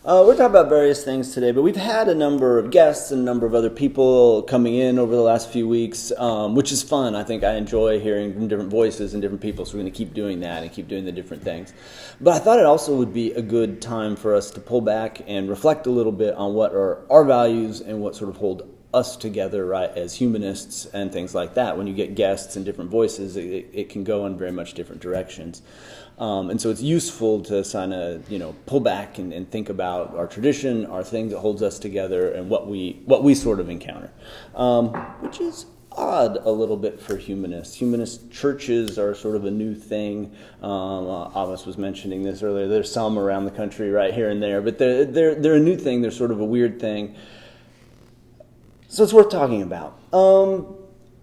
We're talking about various things today, but we've had a number of guests and a number of other people coming in over the last few weeks, which is fun. I think I enjoy hearing from different voices and different people, so we're going to keep doing that and keep doing the different things. But I thought it also would be a good time for us to pull back and reflect a little bit on what are our values and what sort of hold us together, right, as humanists and things like that. When you get guests and different voices, it can go in very much different directions. And so it's useful to kind of, pull back and think about our tradition, our thing that holds us together, and what we sort of encounter, which is odd a little bit for humanists. Humanist churches are sort of a new thing. Amos was mentioning this earlier. There's some around the country, right here and there, but they're a new thing. They're sort of a weird thing. So it's worth talking about.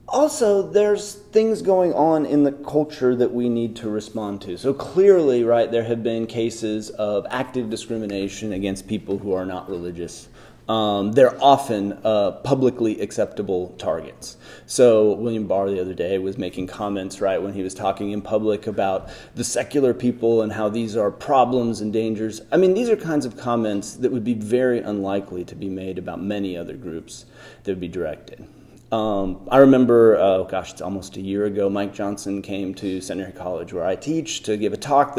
Also, there's things going on in the culture that we need to respond to. So clearly, right, there have been cases of active discrimination against people who are not religious. They're often publicly acceptable targets. So William Barr the other day was making comments, right, when he was talking in public about the secular people and how these are problems and dangers. I mean, these are kinds of comments that would be very unlikely to be made about many other groups that would be directed. I remember, it's almost a year ago, Mike Johnson came to Centenary College where I teach to give a talk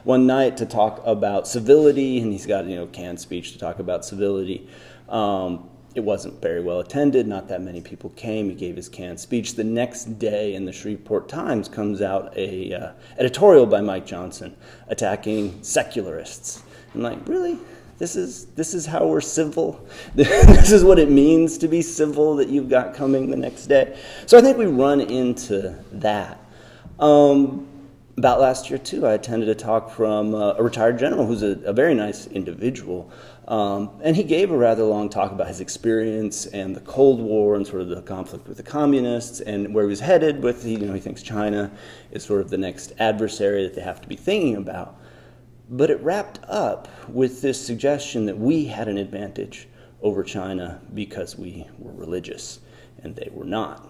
one night to talk about civility, and he's got, canned speech to talk about civility. It wasn't very well attended, not that many people came. He gave his canned speech. The next day in the Shreveport Times comes out a editorial by Mike Johnson attacking secularists. I'm like, really? This is how we're civil. This is what it means to be civil that you've got coming the next day. So I think we run into that. About last year, too, I attended a talk from a retired general who's a very nice individual. And he gave a rather long talk about his experience and the Cold War and sort of the conflict with the communists and where he was headed with, he thinks China is sort of the next adversary that they have to be thinking about. But it wrapped up with this suggestion that we had an advantage over China because we were religious and they were not.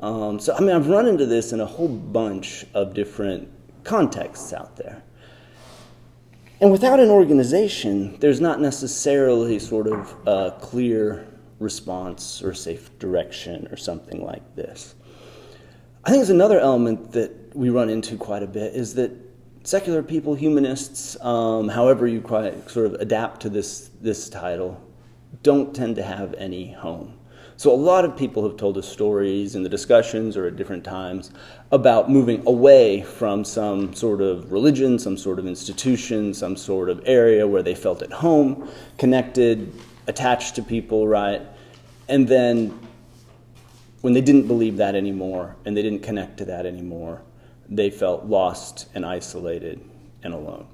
I've run into this in a whole bunch of different contexts out there. And without an organization, there's not necessarily sort of a clear response or safe direction or something like this. I think there's another element that we run into quite a bit is that secular people, humanists, however you quite sort of adapt to this title, don't tend to have any home. So a lot of people have told us stories in the discussions or at different times about moving away from some sort of religion, some sort of institution, some sort of area where they felt at home, connected, attached to people, right? And then when they didn't believe that anymore and they didn't connect to that anymore, they felt lost and isolated and alone.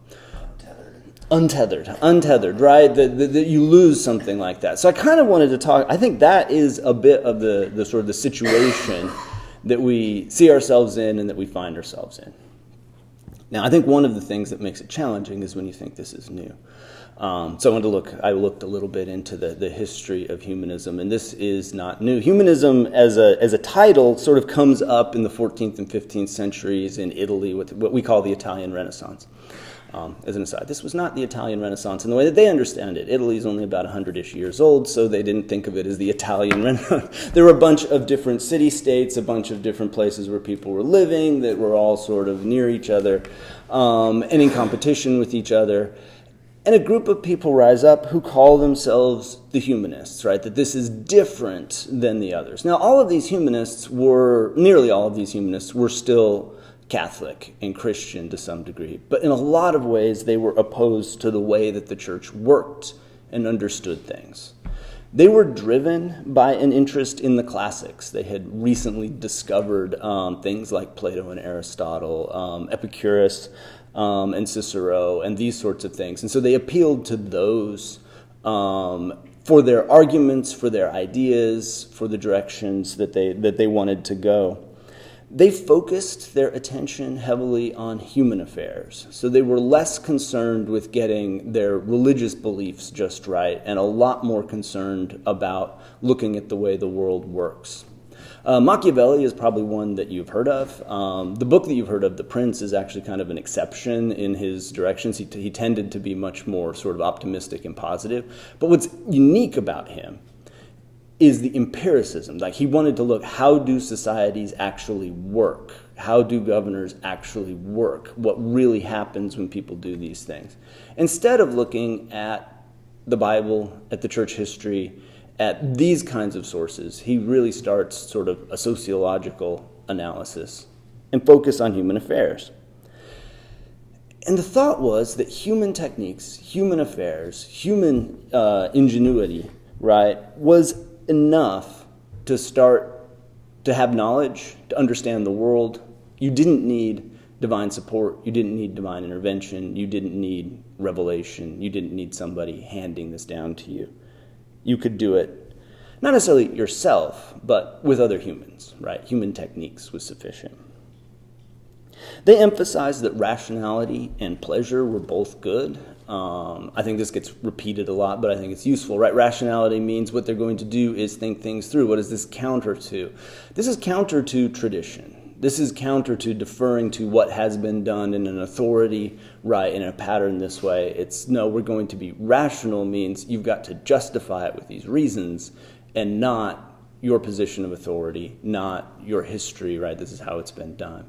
Untethered, right? That you lose something like that. So I kind of wanted to talk, I think that is a bit of the sort of the situation that we see ourselves in and that we find ourselves in. Now, I think one of the things that makes it challenging is when you think this is new. So I looked a little bit into the history of humanism, and this is not new. Humanism as a title sort of comes up in the 14th and 15th centuries in Italy with what we call the Italian Renaissance. As an aside, this was not the Italian Renaissance in the way that they understand it. Italy is only about 100-ish years old, so they didn't think of it as the Italian Renaissance. There were a bunch of different city-states, a bunch of different places where people were living that were all sort of near each other and in competition with each other. And a group of people rise up who call themselves the humanists, right? That this is different than the others. Now, nearly all of these humanists were still Catholic and Christian to some degree. But in a lot of ways, they were opposed to the way that the church worked and understood things. They were driven by an interest in the classics. They had recently discovered things like Plato and Aristotle, Epicurus, and Cicero, and these sorts of things. And so they appealed to those for their arguments, for their ideas, for the directions that they wanted to go. They focused their attention heavily on human affairs. So they were less concerned with getting their religious beliefs just right and a lot more concerned about looking at the way the world works. Machiavelli is probably one that you've heard of. The book that you've heard of, The Prince, is actually kind of an exception in his directions. He tended to be much more sort of optimistic and positive. But what's unique about him is the empiricism. Like, he wanted to look, how do societies actually work? How do governors actually work? What really happens when people do these things? Instead of looking at the Bible, at the church history, at these kinds of sources, he really starts sort of a sociological analysis and focus on human affairs. And the thought was that human techniques, human affairs, human ingenuity, right, was enough to start to have knowledge, to understand the world. You didn't need divine support. You didn't need divine intervention. You didn't need revelation. You didn't need somebody handing this down to you. You could do it, not necessarily yourself, but with other humans, right? Human techniques was sufficient. They emphasized that rationality and pleasure were both good. I think this gets repeated a lot, but I think it's useful, right? Rationality means what they're going to do is think things through. What is this counter to? This is counter to tradition. This is counter to deferring to what has been done in an authority, right, in a pattern this way. It's, no, we're going to be rational means you've got to justify it with these reasons and not your position of authority, not your history, right? This is how it's been done.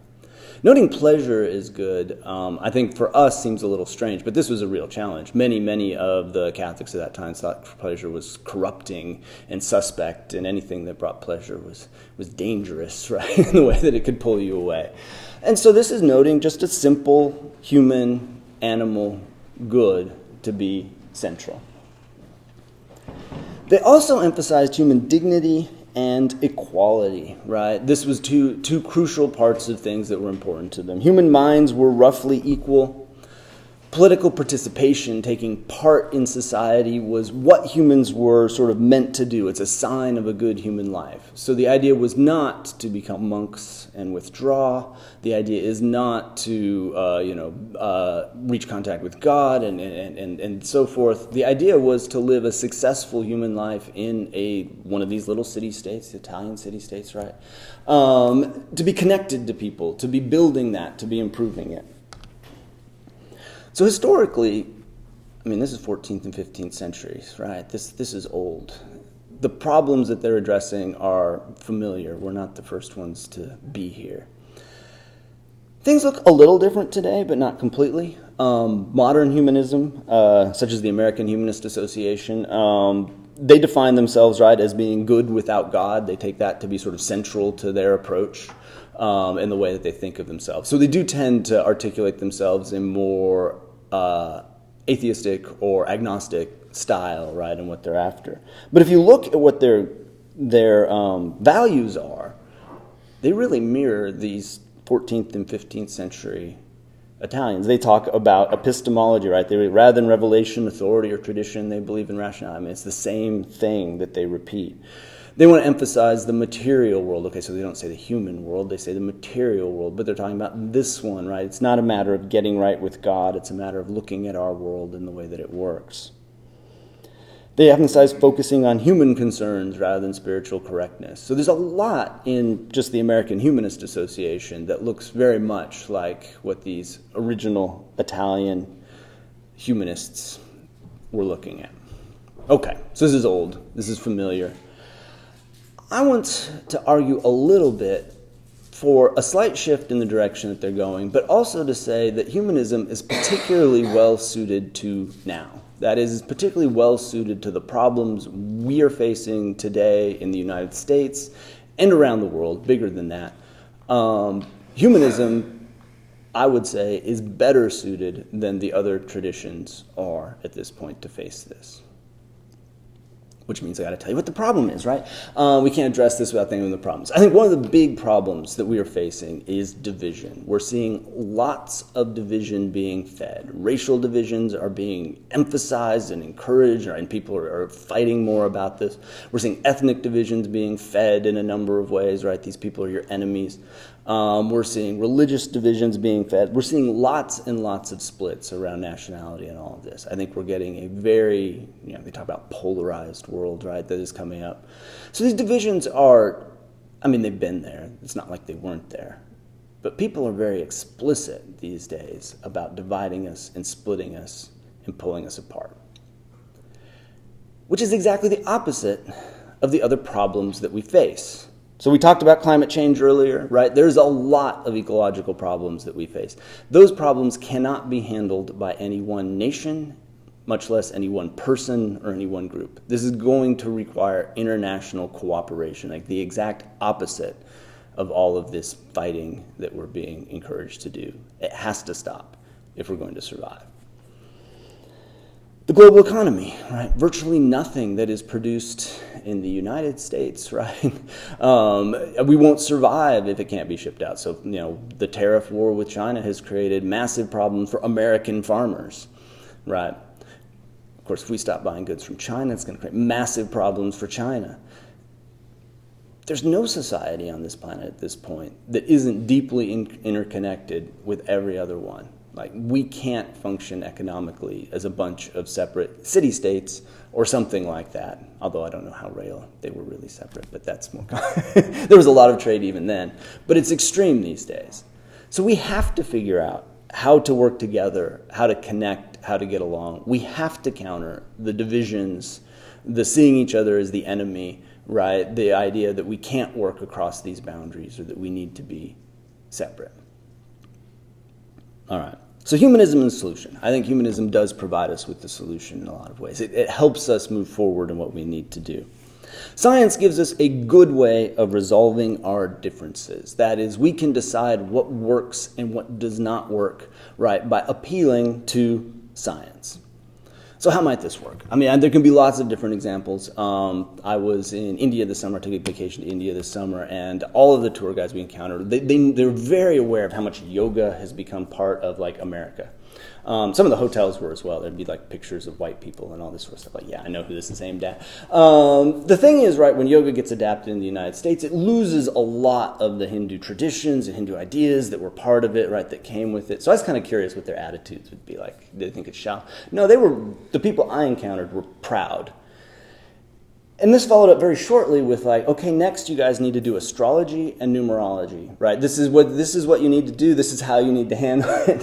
Noting pleasure is good, I think for us seems a little strange, but this was a real challenge. Many of the Catholics at that time thought pleasure was corrupting and suspect, and anything that brought pleasure was dangerous, right, in the way that it could pull you away. And so this is noting just a simple human, animal good to be central. They also emphasized human dignity and equality, right? This was two crucial parts of things that were important to them. Human minds were roughly equal. Political participation, taking part in society, was what humans were sort of meant to do. It's a sign of a good human life. So the idea was not to become monks and withdraw. The idea is not to, reach contact with God and so forth. The idea was to live a successful human life in one of these little city-states, the Italian city-states, right? To be connected to people, to be building that, to be improving it. So historically, I mean, this is 14th and 15th centuries, right? This is old. The problems that they're addressing are familiar. We're not the first ones to be here. Things look a little different today, but not completely. Modern humanism, such as the American Humanist Association, they define themselves, right, as being good without God. They take that to be sort of central to their approach. In the way that they think of themselves. So they do tend to articulate themselves in more atheistic or agnostic style, right, and what they're after. But if you look at what their values are, they really mirror these 14th and 15th century Italians. They talk about epistemology, right? They, rather than revelation, authority, or tradition, they believe in rationality. I mean, it's the same thing that they repeat. They want to emphasize the material world. Okay, so they don't say the human world, they say the material world, but they're talking about this one, right? It's not a matter of getting right with God, it's a matter of looking at our world and the way that it works. They emphasize focusing on human concerns rather than spiritual correctness. So there's a lot in just the American Humanist Association that looks very much like what these original Italian humanists were looking at. Okay, so this is old, this is familiar. I want to argue a little bit for a slight shift in the direction that they're going, but also to say that humanism is particularly well suited to now. That is particularly well suited to the problems we are facing today in the United States and around the world, bigger than that. Humanism, I would say, is better suited than the other traditions are at this point to face this. Which means I got to tell you what the problem is, right? We can't address this without thinking of the problems. I think one of the big problems that we are facing is division. We're seeing lots of division being fed. Racial divisions are being emphasized and encouraged, and people are fighting more about this. We're seeing ethnic divisions being fed in a number of ways, right? These people are your enemies. We're seeing religious divisions being fed. We're seeing lots and lots of splits around nationality and all of this. I think we're getting a very, they talk about polarized world, right, that is coming up. So these divisions are I mean, they've been there. It's not like they weren't there. But people are very explicit these days about dividing us and splitting us and pulling us apart, which is exactly the opposite of the other problems that we face. So we talked about climate change earlier, right? There's a lot of ecological problems that we face. Those problems cannot be handled by any one nation, much less any one person or any one group. This is going to require international cooperation, like the exact opposite of all of this fighting that we're being encouraged to do. It has to stop if we're going to survive. The global economy, right? Virtually nothing that is produced in the United States, right? We won't survive if it can't be shipped out. So, the tariff war with China has created massive problems for American farmers, right? Of course, if we stop buying goods from China, it's going to create massive problems for China. There's no society on this planet at this point that isn't deeply interconnected with every other one. Like, we can't function economically as a bunch of separate city-states or something like that. Although I don't know how they were really separate, but that's more there was a lot of trade even then. But it's extreme these days. So we have to figure out how to work together, how to connect, how to get along. We have to counter the divisions, the seeing each other as the enemy, right? The idea that we can't work across these boundaries or that we need to be separate. All right. So humanism and the solution. I think humanism does provide us with the solution in a lot of ways. It helps us move forward in what we need to do. Science gives us a good way of resolving our differences. That is, we can decide what works and what does not work, right, by appealing to science. So how might this work? I mean, there can be lots of different examples. I was in India this summer, took a vacation to India this summer, and all of the tour guides we encountered, they're very aware of how much yoga has become part of, like, America. Some of the hotels were as well. There'd be, like, pictures of white people and all this sort of stuff. Like, yeah, I know who this is aimed at. The thing is, right, when yoga gets adapted in the United States, it loses a lot of the Hindu traditions and Hindu ideas that were part of it, right, that came with it. So I was kind of curious what their attitudes would be like. Did they think it's shallow? No, the people I encountered were proud. And this followed up very shortly with, like, okay, next you guys need to do astrology and numerology, right? This is what you need to do. This is how you need to handle it.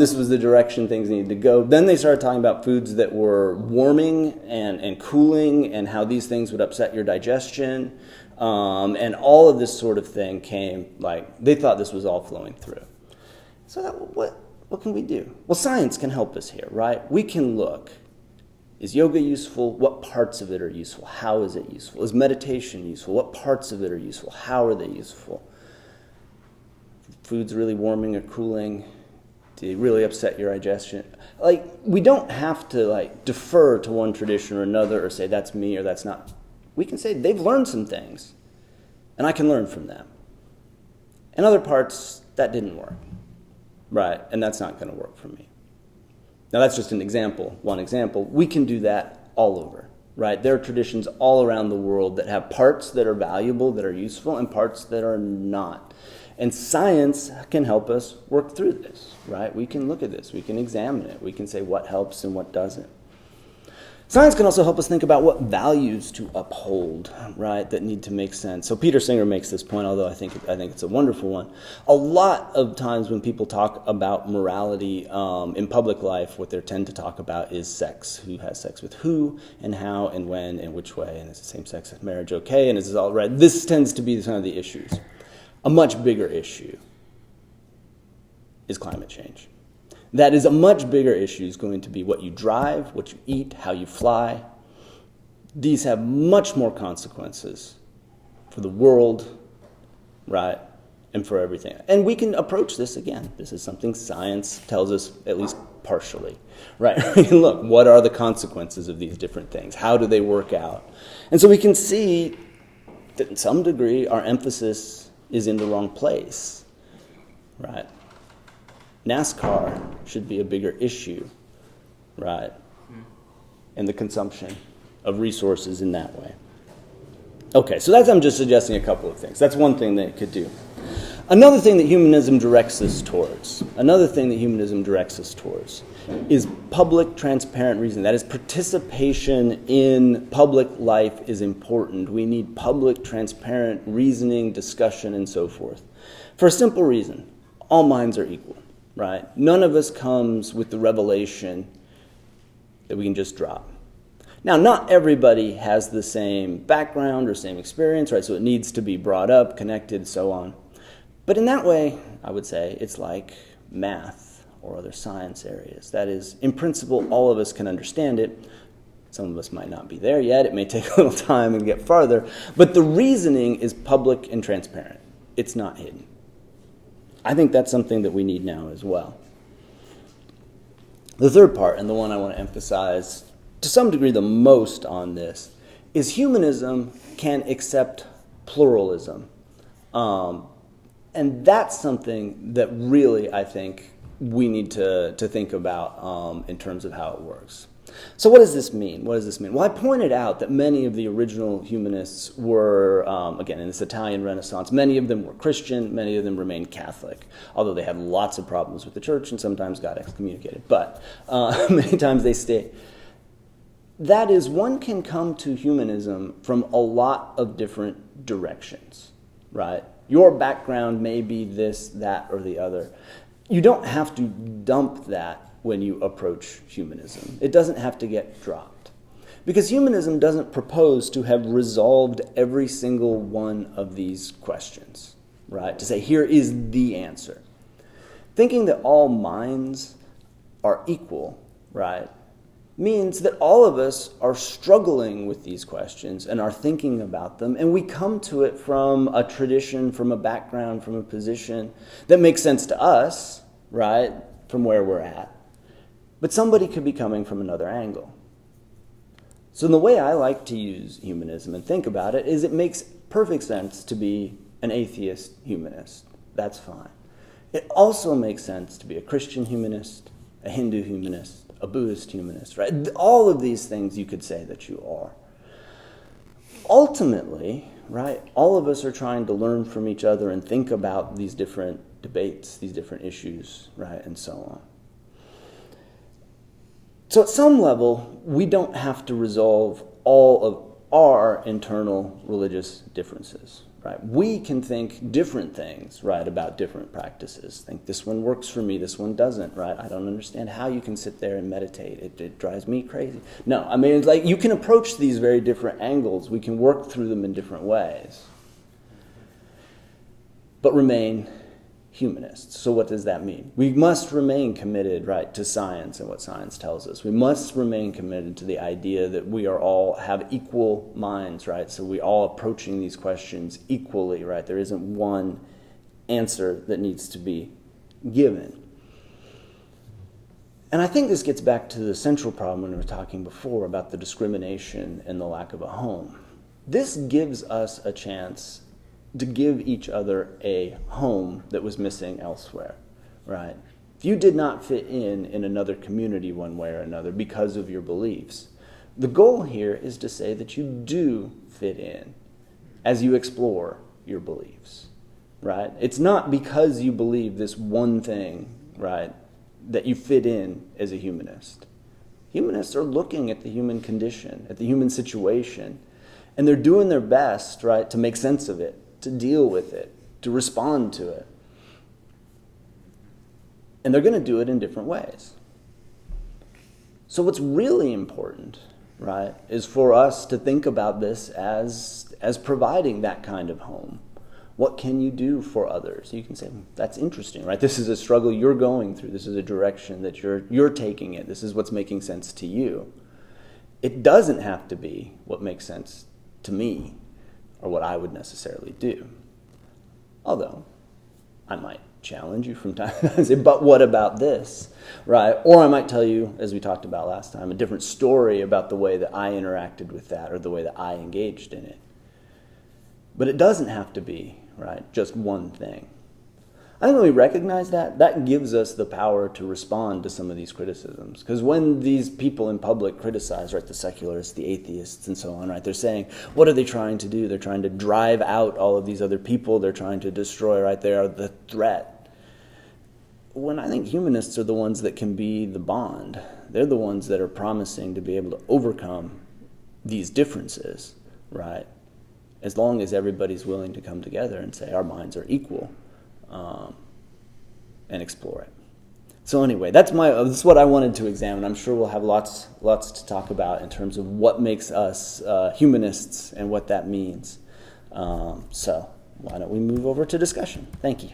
This was the direction things needed to go. Then they started talking about foods that were warming and cooling and how these things would upset your digestion. And all of this sort of thing came, like, they thought this was all flowing through. So what can we do? Well, science can help us here, right? We can look. Is yoga useful? What parts of it are useful? How is it useful? Is meditation useful? What parts of it are useful? How are they useful? Food's really warming or cooling? Do they really upset your digestion? Like, we don't have to, like, defer to one tradition or another or say that's me or that's not. We can say they've learned some things, and I can learn from them. And other parts, that didn't work, right? And that's not going to work for me. Now, that's just an example, one example. We can do that all over, right? There are traditions all around the world that have parts that are valuable, that are useful, and parts that are not. And science can help us work through this, right? We can look at this. We can examine it. We can say what helps and what doesn't. Science can also help us think about what values to uphold, right, that need to make sense. So Peter Singer makes this point, although I think it's a wonderful one. A lot of times when people talk about morality in public life, what they tend to talk about is sex. Who has sex with who, and how, and when, and which way, and is the same-sex marriage okay, and is this all right? This tends to be some of the issues. A much bigger issue is climate change. That is a much bigger issue, is going to be what you drive, what you eat, how you fly. These have much more consequences for the world, right, and for everything. And we can approach this again. This is something science tells us, at least partially, right? We can look, what are the consequences of these different things? How do they work out? And so we can see that in some degree our emphasis is in the wrong place, right? NASCAR should be a bigger issue, right? And the consumption of resources in that way. Okay, so I'm just suggesting a couple of things. That's one thing that it could do. Another thing that humanism directs us towards, is public, transparent reasoning. That is, participation in public life is important. We need public, transparent reasoning, discussion, and so forth. For a simple reason, all minds are equal, right? None of us comes with the revelation that we can just drop. Now, not everybody has the same background or same experience, right? So it needs to be brought up, connected, so on. But in that way, I would say it's like math or other science areas. That is, in principle, all of us can understand it. Some of us might not be there yet. It may take a little time and get farther. But the reasoning is public and transparent. It's not hidden. I think that's something that we need now as well. The third part, and the one I want to emphasize to some degree the most on this, is humanism can accept pluralism. And that's something that really, I think, we need to think about in terms of how it works. So what does this mean? Well, I pointed out that many of the original humanists were, again, in this Italian Renaissance, many of them were Christian, many of them remained Catholic, although they had lots of problems with the church and sometimes got excommunicated. But many times they stayed. That is, one can come to humanism from a lot of different directions, right? Your background may be this, that, or the other. You don't have to dump that when you approach humanism. It doesn't have to get dropped. Because humanism doesn't propose to have resolved every single one of these questions, right? To say, here is the answer. Thinking that all minds are equal, right, means that all of us are struggling with these questions and are thinking about them, and we come to it from a tradition, from a background, from a position that makes sense to us, right, from where we're at. But somebody could be coming from another angle. So the way I like to use humanism and think about it is it makes perfect sense to be an atheist humanist. That's fine. It also makes sense to be a Christian humanist, a Hindu humanist, a Buddhist humanist, right? All of these things you could say that you are. Ultimately, right, all of us are trying to learn from each other and think about these different debates, these different issues, right, and so on. So at some level, we don't have to resolve all of our internal religious differences, right? We can think different things, right, about different practices. Think this one works for me, this one doesn't, right? I don't understand how you can sit there and meditate. It drives me crazy. No, I mean, it's like you can approach these very different angles. We can work through them in different ways, but remain humanists. So what does that mean? We must remain committed, right, to science and what science tells us. We must remain committed to the idea that we are all have equal minds, right? So we all approaching these questions equally, right? There isn't one answer that needs to be given. And I think this gets back to the central problem when we were talking before about the discrimination and the lack of a home. This gives us a chance to give each other a home that was missing elsewhere, right? If you did not fit in another community one way or another because of your beliefs, the goal here is to say that you do fit in as you explore your beliefs, right? It's not because you believe this one thing, right, that you fit in as a humanist. Humanists are looking at the human condition, at the human situation, and they're doing their best, right, to make sense of it, to deal with it, to respond to it. And they're going to do it in different ways. So what's really important, right, is for us to think about this as providing that kind of home. What can you do for others? You can say, that's interesting, right? This is a struggle you're going through. This is a direction that you're taking it. This is what's making sense to you. It doesn't have to be what makes sense to me or what I would necessarily do. Although, I might challenge you from time to time and say, but what about this, right? Or I might tell you, as we talked about last time, a different story about the way that I interacted with that or the way that I engaged in it. But it doesn't have to be, right, just one thing. I think when we recognize that, that gives us the power to respond to some of these criticisms. Because when these people in public criticize, right, the secularists, the atheists, and so on, right, they're saying, what are they trying to do? They're trying to drive out all of these other people. They're trying to destroy, right, they are the threat. When I think humanists are the ones that can be the bond. They're the ones that are promising to be able to overcome these differences, right, as long as everybody's willing to come together and say our minds are equal. And explore it. So anyway, this is what I wanted to examine. I'm sure we'll have lots to talk about in terms of what makes us humanists and what that means. So why don't we move over to discussion? Thank you.